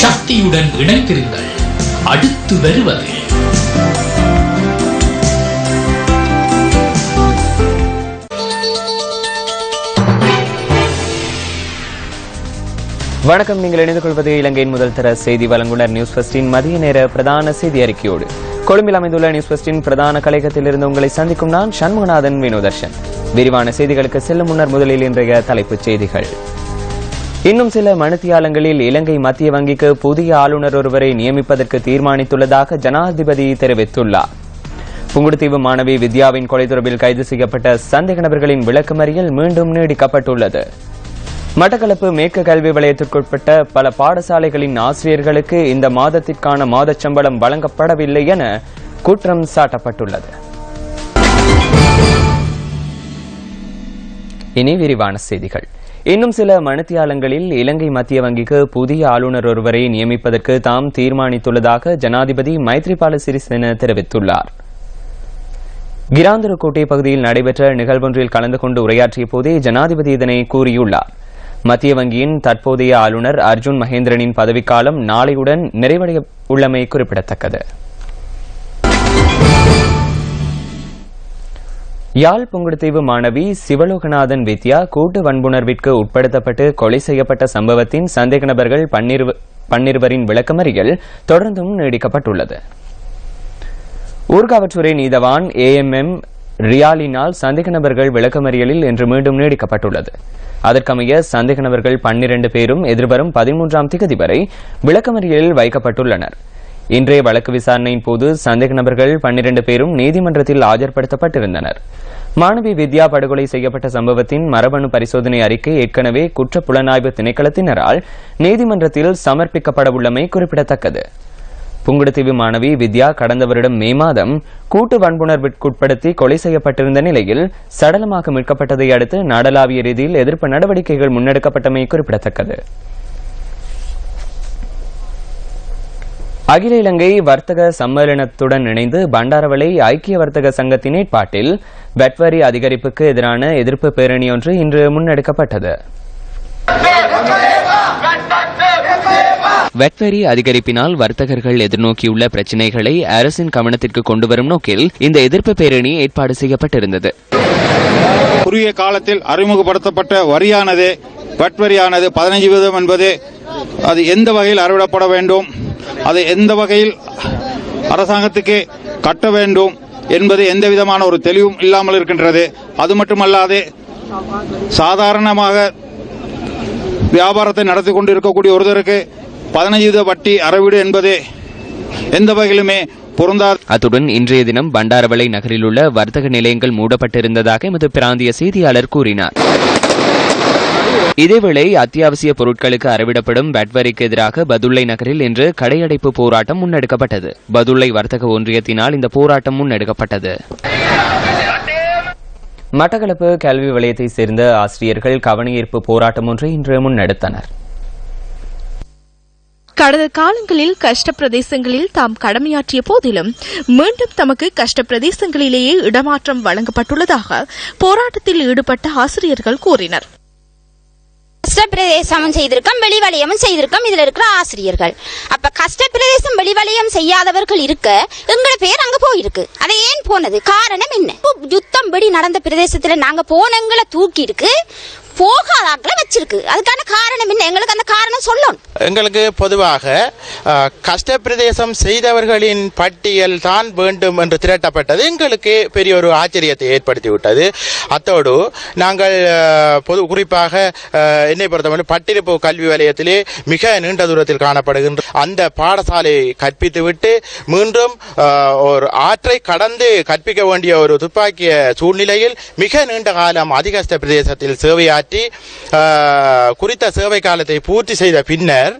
சக்தியுடன் இணைந்திருங்கள். அடுத்து வருவது வணக்கம். நீங்கள் இணைந்து கொள்வது இலங்கையின் முதல் தர செய்தி வழங்குனர் நியூஸ் ஃபர்ஸ்டின் மதிய நேர பிரதான செய்தி அறிக்கையோடு. கொழும்பில் அமைந்துள்ள நியூஸ் ஃபர்ஸ்டின் பிரதான கலையகத்தில் இருந்து உங்களை சந்திக்கும் நான் சண்முகநாதன் வினோதர்ஷன். விரிவான செய்திகளுக்கு செல்லும் முன்னர் முதலில் இன்றைய தலைப்புச் செய்திகள். இன்னும் சில மணித்தியாலங்களில் இலங்கை மத்திய வங்கிக்கு புதிய ஆளுநர் ஒருவரை நியமிப்பதற்கு தீர்மானித்துள்ளதாக ஜனாதிபதி தெரிவித்துள்ளார். புங்குடுதீவு மாணவி வித்யாவின் கொலை தொடர்பில் கைது செய்யப்பட்ட சந்தேக நபர்களின் விளக்கமறியல் மீண்டும் நீடிக்கப்பட்டுள்ளது. மட்டக்களப்பு மேற்கு கல்வி வலயத்திற்குட்பட்ட பல பாடசாலைகளின் ஆசிரியர்களுக்கு இந்த மாதத்திற்கான மாதச் சம்பளம் வழங்கப்படவில்லை என குற்றம் சாட்டப்பட்டுள்ளது. இனி விரிவான செய்திகள். இன்னும் சில மணித்தியாலங்களில் இலங்கை மத்திய வங்கிக்கு புதிய ஆளுநர் ஒருவரை நியமிப்பதற்கு தாம் தீர்மானித்துள்ளதாக ஜனாதிபதி மைத்ரிபால சிறிசேன தெரிவித்துள்ளார். கிராந்தரக்கோட்டை பகுதியில் நடைபெற்ற நிகழ்வொன்றில் கலந்து கொண்டு உரையாற்றிய போதே ஜனாதிபதி இதனை கூறியுள்ளார். மத்திய வங்கியின் தற்போதைய ஆளுநர் அர்ஜுன் மகேந்திரனின் பதவிக்காலம் நாளையுடன் நிறைவடைய உள்ளமை குறிப்பிடத்தக்கது. யாழ் புங்குடுதீவு மாணவி சிவலோகநாதன் வித்யா கூட்டு வன்புணர்விற்கு உட்படுத்தப்பட்டு கொலை செய்யப்பட்ட சம்பவத்தின் சந்தேக நபர்கள் 12 விளக்கமறியல் தொடர்ந்தும் நீடிக்கப்பட்டுள்ளது. ஊர்காவற்றுறை நீதவான் AMM ரியாலினால் சந்தேக நபர்கள் விளக்கமறியலில் இன்று மீண்டும் நீடிக்கப்பட்டுள்ளது. அதற்கமைய சந்தேக நபர்கள் 12 பேரும் எதிர்வரும் 13ஆம் திகதி வரை விளக்கமறியலில் வைக்கப்பட்டுள்ளனர். இன்றைய வழக்கு விசாரணையின் போது சந்தேக நபர்கள் 12 பேரும் நீதிமன்றத்தில் ஆஜர்படுத்தப்பட்டிருந்தனர். மாணவி வித்யா படுகொலை செய்யப்பட்ட சம்பவத்தின் மரபணு பரிசோதனை அறிக்கை ஏற்கனவே குற்ற புலனாய்வு திணைக்களத்தினரால் நீதிமன்றத்தில் சமர்ப்பிக்கப்படவுள்ளமை குறிப்பிடத்தக்கது. புங்குடுதீவு மாணவி வித்யா கடந்த வருடம் மே மாதம் கூட்டு வன்புணர்விற்குட்படுத்தி கொலை செய்யப்பட்டிருந்த நிலையில் சடலமாக மீட்கப்பட்டதை அடுத்து நாடளாவிய ரீதியில் எதிர்ப்பு நடவடிக்கைகள் முன்னெடுக்கப்பட்டமை குறிப்பிடத்தக்கது. அகில இலங்கை வர்த்தக சம்மேளனத்துடன் இணைந்து பண்டாரவளை ஐக்கிய வர்த்தக சங்கத்தின் ஏற்பாட்டில் வெட்வரி அதிகரிப்புக்கு எதிரான எதிர்ப்பு பேரணி ஒன்று இன்று முன்னெடுக்கப்பட்டது. வெட்வரி அதிகரிப்பினால் வர்த்தகர்கள் எதிர்நோக்கியுள்ள பிரச்சினைகளை அரசின் கவனத்திற்கு கொண்டுவரும் நோக்கில் இந்த எதிர்ப்பு பேரணி ஏற்பாடு செய்யப்பட்டிருந்தது. குறுகிய காலத்தில் அறிமுகப்படுத்தப்பட்ட வரியானது வெட்வரியானது 15% என்பது அது எந்த வகையில் அறவிடப்பட வேண்டும், அது எந்த வகையில் அரசாங்கத்துக்கு கட்ட வேண்டும் என்பது எந்த விதமான ஒரு தெளிவும் இல்லாமல் இருக்கின்றது. அது மட்டுமல்லாது சாதாரணமாக வியாபாரத்தை நடத்தி கொண்டிருக்கக்கூடிய ஒருவருக்கு 15% வட்டி அறவீடு என்பது எந்த வகையிலுமே பொருந்தாது. அத்துடன் இன்றைய தினம் பண்டாரவளை நகரில் உள்ள வர்த்தக நிலையங்கள் மூடப்பட்டிருந்ததாக எமது பிராந்திய செய்தியாளர் கூறினார். இதேவேளை அத்தியாவசிய பொருட்களுக்கு அறவிடப்படும் வெட்வரிக்கு எதிராக பதுளை நகரில் இன்று கடையடைப்பு போராட்டம் முன்னெடுக்கப்பட்டது. பதுளை வர்த்தக ஒன்றியத்தினால் இந்த போராட்டம் முன்னெடுக்கப்பட்டது. மட்டக்களப்பு கல்வி வலயத்தைச் சேர்ந்த ஆசிரியர்கள் கவனஈர்ப்பு போராட்டம் ஒன்றை இன்று முன்னெடுத்தனர். கடந்த காலங்களில் கஷ்ட பிரதேசங்களில் தாம் கடமையாற்றிய போதிலும் மீண்டும் தமக்கு கஷ்ட பிரதேசங்களிலேயே இடமாற்றம் வழங்கப்பட்டுள்ளதாக போராட்டத்தில் ஈடுபட்ட ஆசிரியர்கள் கூறினர். கஷ்ட பிரதேசமும் செய்திருக்கோம், வெளிவலயமும் செய்திருக்கோம். இதுல இருக்கிற ஆசிரியர்கள் அப்ப கஷ்ட பிரதேசம் வெளிவலயம் செய்யாதவர்கள் இருக்க எங்களோட பேர் அங்க போயிருக்கு. அதை ஏன் போனது? காரணம் என்ன? யுத்தம் படி நடந்த பிரதேசத்துல நாங்க போனங்களை தூக்கி இருக்கு, போகாதாக்களை வச்சிருக்கு. அதுக்கான காரணம் என்ன? எங்களுக்கு அந்த காரணம் சொல்லணும். எங்களுக்கு பொதுவாக கஷ்ட பிரதேசம் செய்தவர்களின் பட்டியல் தான் வேண்டும் என்று திரட்டப்பட்டது எங்களுக்கு பெரிய ஒரு ஆச்சரியத்தை ஏற்படுத்திவிட்டது. அத்தோடு நாங்கள் குறிப்பாக என்னை பொறுத்தவரை பட்டிருப்பு கல்வி வலயத்திலே மிக நீண்ட தூரத்தில் காணப்படுகின்ற அந்த பாடசாலையை கற்பித்துவிட்டு மீண்டும் ஒரு ஆற்றை கடந்து கற்பிக்க வேண்டிய ஒரு துப்பாக்கிய சூழ்நிலையில் மிக நீண்ட காலம் அதிகஷ்ட பிரதேசத்தில் சேவையாற்றி குறித்த சேவை காலத்தை பூர்த்தி செய்த பின்னர்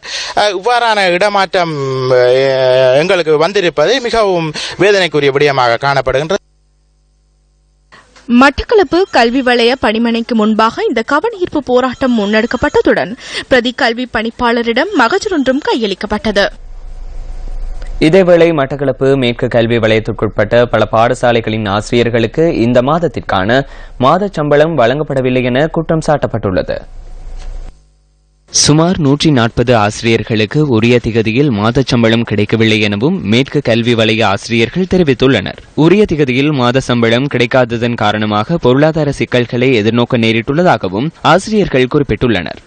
இவ்வாறான இடமாற்றம் எங்களுக்கு வந்திருப்பது மிகவும் வேதனைக்குரிய விடயமாக காணப்படுகின்றது. மட்டக்களப்பு கல்வி வலய பணிமனைக்கு முன்பாக இந்த கவனஈர்ப்பு போராட்டம் முன்னெடுக்கப்பட்டதுடன் பிரதி கல்வி பணிப்பாளரிடம் மகஜர் ஒன்றும் கையளிக்கப்பட்டது. இதேவேளை மட்டக்களப்பு மேற்கு கல்வி வலயத்திற்குட்பட்ட பல பாடசாலைகளின் ஆசிரியர்களுக்கு இந்த மாதத்திற்கான மாதச் சம்பளம் வழங்கப்படவில்லை என குற்றம் சாட்டப்பட்டுள்ளது. சுமார் 140 ஆசிரியர்களுக்கு உரிய திகதியில் மாதச் சம்பளம் கிடைக்கவில்லை எனவும் மேற்கு கல்வி வலய ஆசிரியர்கள் தெரிவித்துள்ளனர். உரிய திகதியில் மாத சம்பளம் கிடைக்காததன் காரணமாக பொருளாதார சிக்கல்களை எதிர்நோக்க நேரிட்டுள்ளதாகவும் ஆசிரியர்கள் குறிப்பிட்டுள்ளனர்.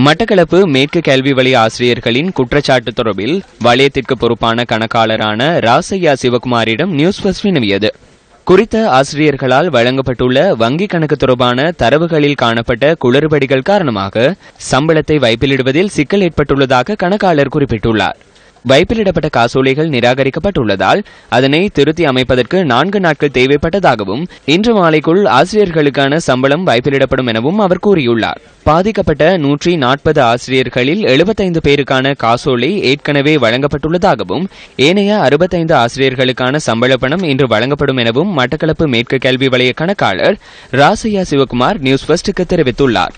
மட்டக்களப்பு மேற்கு கல்வி வலய ஆசிரியர்களின் குற்றச்சாட்டு தொடர்பில் வலயத்திற்கு பொறுப்பான கணக்காளரான ராசையா சிவகுமாரிடம் நியூஸ் ஃபர்ஸ்ட் வினவியது. குறித்த ஆசிரியர்களால் வழங்கப்பட்டுள்ள வங்கிக் கணக்கு தொடர்பான தரவுகளில் காணப்பட்ட குளறுபடிகள் காரணமாக சம்பளத்தை வைப்பிலிடுவதில் சிக்கல் ஏற்பட்டுள்ளதாக கணக்காளர் குறிப்பிட்டுள்ளார். வைப்பிலிடப்பட்ட காசோலைகள் நிராகரிக்கப்பட்டுள்ளதால் அதனை திருத்தி அமைப்பதற்கு 4 நாட்கள் தேவைப்பட்டதாகவும் இன்று மாலைக்குள் ஆசிரியர்களுக்கான சம்பளம் வைப்பிலிடப்படும் எனவும் அவர் கூறியுள்ளார். பாதிக்கப்பட்ட 140 ஆசிரியர்களில் 75 பேருக்கான காசோலை ஏற்கனவே வழங்கப்பட்டுள்ளதாகவும் ஏனைய 65 ஆசிரியர்களுக்கான சம்பள பணம் இன்று வழங்கப்படும் எனவும் மட்டக்களப்பு மேற்கு கல்வி வலய கணக்காளர் ராசையா சிவகுமார் நியூஸ் ஃபர்ஸ்டுக்கு தெரிவித்துள்ளார்.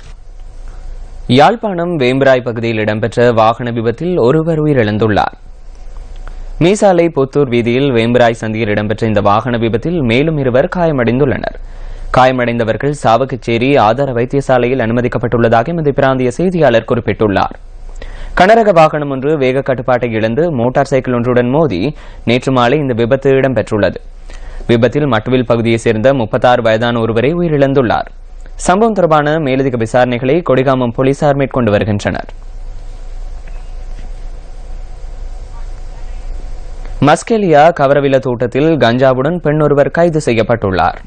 யாழ்ப்பாணம் வேம்பராய் பகுதியில் இடம்பெற்ற வாகன விபத்தில் ஒருவர் உயிரிழந்துள்ளார். மீசாலை புத்தூர் வீதியில் வேம்பராய் சந்தியில் இடம்பெற்ற இந்த வாகன விபத்தில் மேலும் 2 காயமடைந்துள்ளனர். காயமடைந்தவர்கள் சாவகச்சேரி ஆதார வைத்தியசாலையில் அனுமதிக்கப்பட்டுள்ளதாக எமது பிராந்திய செய்தியாளர் குறிப்பிட்டுள்ளார். கனரக வாகனம் ஒன்று வேக கட்டுப்பாட்டை இழந்து மோட்டார் சைக்கிள் ஒன்றுடன் மோதி நேற்று மாலை இந்த விபத்து இடம்பெற்றுள்ளது. விபத்தில் மட்டுவில் பகுதியைச் சேர்ந்த 36 வயதான ஒருவரை உயிரிழந்துள்ளார். சம்பவம் தொடர்பான மேலதிக விசாரணைகளை கொடிகாமம் போலீசார் மேற்கொண்டு வருகின்றனர். மஸ்கெலியா கவரவில தோட்டத்தில் கஞ்சாவுடன் பெண் ஒருவர் கைது செய்யப்பட்டுள்ளார்.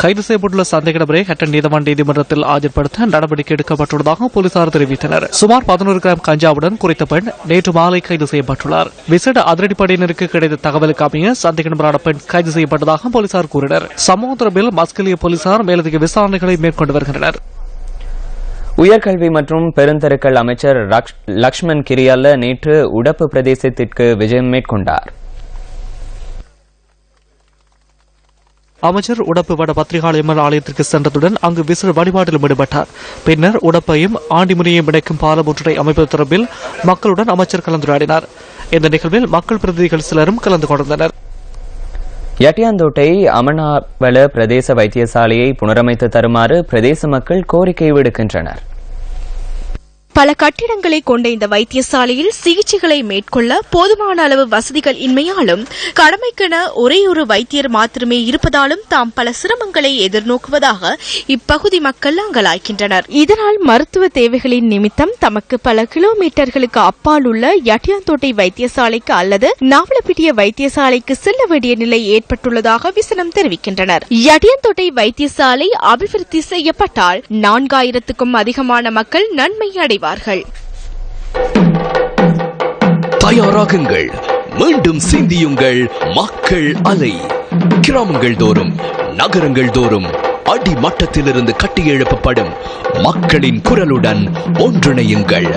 கைது செய்யப்பட்டுள்ள சந்தேக நபரை ஹட்டன் நீதவான் நீதிமன்றத்தில் ஆஜர்படுத்த நடவடிக்கை எடுக்கப்பட்டுள்ளதாக போலீசார் தெரிவித்தனர். சுமார் 11 கிராம் கஞ்சாவுடன் குறித்த பெண் நேற்று மாலை கைது செய்யப்பட்டுள்ளார். விசேட அதிரடிப்படையினருக்கு கிடைத்த தகவலுக்கு அமைய சந்தேக நபரான பெண் கைது செய்யப்பட்டதாக போலீசார் கூறினர். சம்பவம் தொடர்பில் மஸ்கெலியா போலீசார் மேலதிக விசாரணைகளை மேற்கொண்டு வருகின்றனர். உயர்கல்வி மற்றும் பெருந்தெருக்கள் அமைச்சர் லக்ஷ்மண் கிரியல்ல நேற்று உடப்பு பிரதேசத்திற்கு விஜயம் மேற்கொண்டார். அமைச்சர் உடப்பு வட பத்திரிகாலயம்மன் ஆலயத்திற்கு சென்றதுடன் அங்கு விசிற வழிபாட்டிலும் ஈடுபட்டார். பின்னர் உடப்பையும் ஆண்டிமுனையையும் இணைக்கும் பாலம் ஒன்றை அமைப்பது தொடர்பில் மக்களுடன் அமைச்சர் கலந்துரையாடினார். இந்த நிகழ்வில் மக்கள் பிரதிநிதிகள் சிலரும் கலந்து கொண்டனர். யட்டியாந்தோட்டை அமனாவல பிரதேச வைத்தியசாலையை புனரமைத்து தருமாறு பிரதேச மக்கள் கோரிக்கை விடுக்கின்றனர். பல கட்டிடங்களை கொண்ட இந்த வைத்தியசாலையில் சிகிச்சைகளை மேற்கொள்ள போதுமான அளவு வசதிகள் இன்மையாலும் கடமைக்கென ஒரே ஒரு வைத்தியர் மாத்திரமே இருப்பதாலும் தாம் பல சிரமங்களை எதிர்நோக்குவதாக இப்பகுதி மக்கள் அங்கலாய்க்கின்றனர். இதனால் மருத்துவ தேவைகளின் நிமித்தம் தமக்கு பல கிலோமீட்டர்களுக்கு அப்பால் உள்ள யட்டியாந்தோட்டை வைத்தியசாலைக்கு அல்லது நாவலப்பிட்டிய வைத்தியசாலைக்கு செல்ல வேண்டிய நிலை ஏற்பட்டுள்ளதாக விசனம் தெரிவிக்கின்றனர். யட்டியாந்தோட்டை வைத்தியசாலை அபிவிருத்தி செய்யப்பட்டால் 4000க்கும் அதிகமான மக்கள் நன்மை அடைவார்கள். தயாராகுங்கள், மீண்டும் சிந்தியுங்கள். மக்கள் அலை கிராமங்கள் தோறும் நகரங்கள் தோறும் அடிமட்டத்திலிருந்து கட்டியெழுப்பப்படும் மக்களின் குரலுடன் ஒன்றிணையுங்கள்.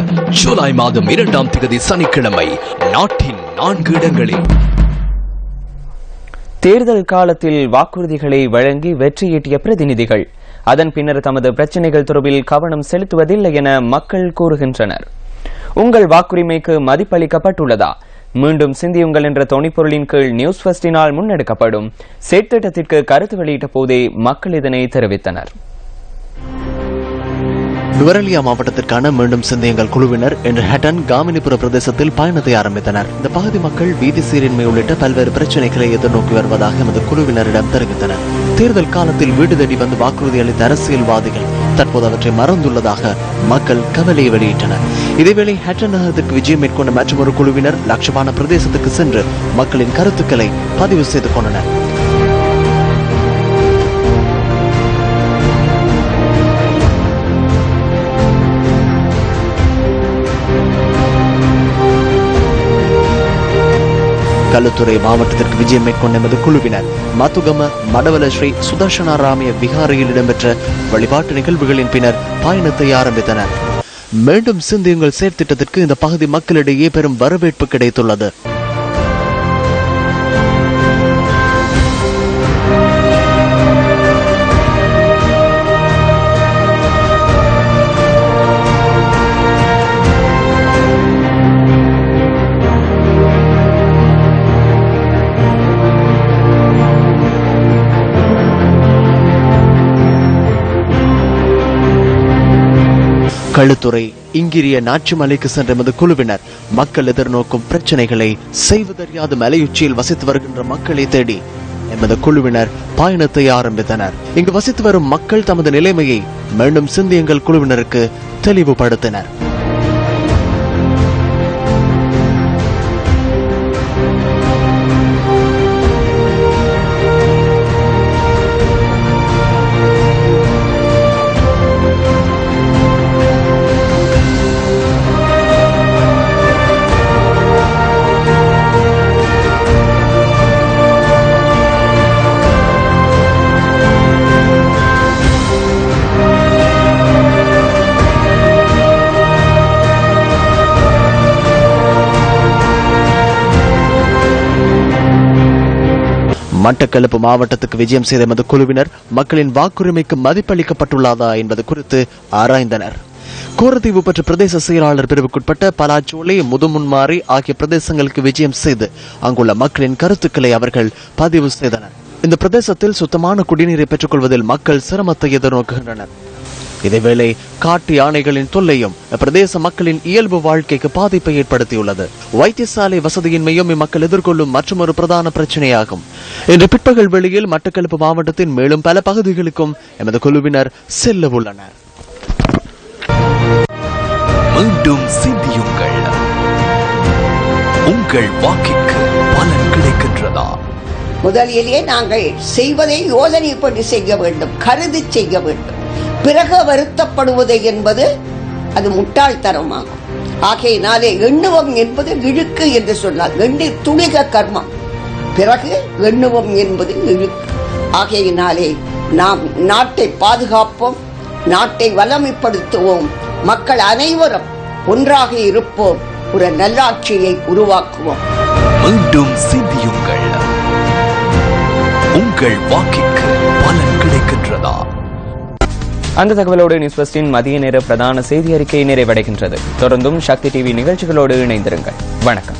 ஜூலை மாதம் 2ஆம் தேதி சனிக்கிழமை நாட்டின் 4 இடங்களில் தேர்தல் காலத்தில் வாக்குறுதிகளை வழங்கி வெற்றியீட்டிய பிரதிநிதிகள் அதன் பின்னர் தமது பிரச்சினைகள் தொடர்பில் கவனம் செலுத்துவதில்லை என மக்கள் கூறுகின்றனர். உங்கள் வாக்குரிமைக்கு மதிப்பளிக்கப்பட்டுள்ளதா? மீண்டும் சிந்தியுங்கள் என்ற தொனிப்பொருளின் கீழ் நியூஸ் ஃபர்ஸ்டினால் முன்னெடுக்கப்படும் செயற்திட்டத்திற்கு கருத்து வெளியிட்ட போதே மக்கள் இதனை தெரிவித்தனர். நுவரெலியா மாவட்டத்திற்கான மீண்டும் சிந்தியுங்கள் குழுவினர் இன்று ஹட்டன் காமினிபுர பிரதேசத்தில் பயணத்தை ஆரம்பித்தனர். இந்த பகுதி மக்கள் வீதி சீரின்மை உள்ளிட்ட பல்வேறு பிரச்சனைகளை எதிர்நோக்கி வருவதாக எமது குழுவினரிடம் தெரிவித்தனர். தேர்தல் காலத்தில் வீடு தேடி வந்து வாக்குறுதி அளித்த அரசியல்வாதிகள் தற்போது அவற்றை மறந்துள்ளதாக மக்கள் கவலையை வெளியிட்டனர். இதேவேளை ஹட்டன் நகரத்திற்கு விஜயம் மேற்கொண்ட மற்றொரு குழுவினர் லட்சமான பிரதேசத்துக்கு சென்று மக்களின் கருத்துக்களை பதிவு செய்து கொண்டனர். களுத்துறை மாவட்டத்திற்கு விஜயம் மேற்கொண்ட எமது குழுவினர் மத்துகம மடவல ஸ்ரீ சுதர்ஷனாராமிய விகாரையில் இடம்பெற்ற வழிபாட்டு நிகழ்வுகளின் பின்னர் பயணத்தை ஆரம்பித்தனர். மீண்டும் சிந்தியுங்கள் செயற்திட்டத்திற்கு இந்த பகுதி மக்களிடையே பெரும் வரவேற்பு கிடைத்துள்ளது. களுத்துறை இங்கிரிய நாச்சிமலைக்கு சென்ற எமது குழுவினர் மக்கள் எதிர்நோக்கும் பிரச்சனைகளை செய்வதறியாத மலையுச்சியில் வசித்து வருகின்ற மக்களை தேடி எமது குழுவினர் பயணத்தை ஆரம்பித்தனர். இங்கு வசித்து வரும் மக்கள் தமது நிலைமையை மீண்டும் சிந்தியுங்கள் குழுவினருக்கு தெளிவுபடுத்தினர். மட்டக்களப்பு மாவட்டத்துக்கு விஜயம் செய்த எமது குழுவினர் மக்களின் வாக்குரிமைக்கு மதிப்பளிக்கப்பட்டுள்ளதா என்பது குறித்து ஆராய்ந்தனர். கோரதீவு பற்ற பிரதேச செயலாளர் பிரிவுக்குட்பட்ட பலாச்சோலை, முதுமுன்மாரி ஆகிய பிரதேசங்களுக்கு விஜயம் செய்து அங்குள்ள மக்களின் கருத்துக்களை அவர்கள் பதிவு செய்தனர். இந்த பிரதேசத்தில் சுத்தமான குடிநீரை பெற்றுக் கொள்வதில் மக்கள் சிரமத்தை எதிர்நோக்குகின்றனர். இதேவேளை காட்டு யானைகளின் தொல்லையும் பிரதேச மக்களின் இயல்பு வாழ்க்கைக்கு பாதிப்பை ஏற்படுத்தியுள்ளது. வைத்தியசாலை வசதியின்மையும் இம்மக்கள் எதிர்கொள்ளும் மற்றொரு பிரதான பிரச்சனையாகும். இன்று பிற்பகல் வேளையில் மட்டக்களப்பு மாவட்டத்தின் மேலும் பல பகுதிகளுக்கும் எமது குழுவினர் செல்ல உள்ளனர். மீண்டும் சிந்தியுங்கள். உங்கள் வாக்கிற்கு பலன் கிடைக்கின்றதா? முதலிலே நாங்கள் செய்வதை யோசனைப்படி செய்ய வேண்டும், கருதி செய்ய வேண்டும். பிறகு வருத்தப்படுவது என்பது அது முட்டாள்தனமாகும். ஆகையினாலே எண்ணுவம் என்பது இழுக்கு என்று சொன்னால் எண்ணி துணிக கர்மம், பிறகு எண்ணுவம் என்பது இழுக்கு. ஆகையினாலே நாம் நாட்டை பாதுகாப்போம், நாட்டை வளமைப்படுத்துவோம், மக்கள் அனைவரும் ஒன்றாக இருப்போம், ஒரு நல்லாட்சியை உருவாக்குவோம். மீண்டும் சிந்தியுங்கள். உங்கள் வாக்கிற்கு பலன் கிடைக்கின்றதா? அந்த தகவலோடு நியூஸ் ஃபர்ஸ்டின் மதிய நேர பிரதான செய்தி அறிக்கை நிறைவடைகின்றது. தொடர்ந்தும் சக்தி டிவி நிகழ்ச்சிகளோடு இணைந்திருங்கள். வணக்கம்.